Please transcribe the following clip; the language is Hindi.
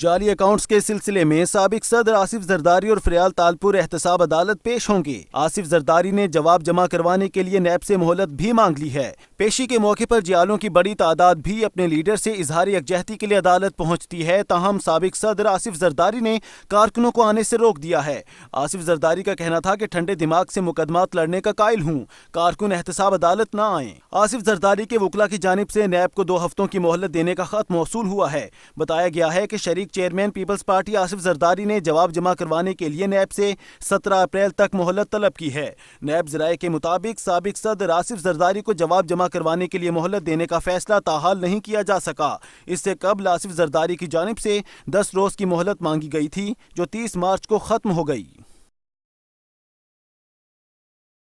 जाली अकाउंट्स के सिलसिले में साबिक सदर आसिफ जरदारी और फरियाल तालपुर एहतसाब अदालत पेश होंगे। आसिफ जरदारी ने जवाब जमा करवाने के लिए नैब से मोहलत भी मांग ली है। पेशी के मौके पर जियालों की बड़ी तादाद भी अपने लीडर से इजहार यकजहती के लिए अदालत पहुंचती है। ताहम साबिक सदर आसिफ जरदारी ने कारकुनों को आने से रोक दिया है। आसिफ जरदारी का कहना था कि ठंडे दिमाग से मुकदमात लड़ने का कायल हूँ, कारकुन एहतसाब अदालत न आए। आसिफ जरदारी के वकला की जानिब से नैब को 2 हफ्तों की मोहलत देने का खत मौसूल हुआ है। बताया गया है कि शरीक chairman Peoples Party Asif Zardari ने जवाब जमा करवाने के लिए नैब से 17 अप्रैल तक मोहलत तलब की है। नैब ज़राए के मुताबिक साबिक सदर आसिफ जरदारी को जवाब जमा करवाने के लिए मोहलत देने का फैसला ताहाल नहीं किया जा सका। इससे कबल आसिफ जरदारी की जानिब से 10 रोज की मोहलत मांगी गई थी, जो 30 मार्च को खत्म हो गई।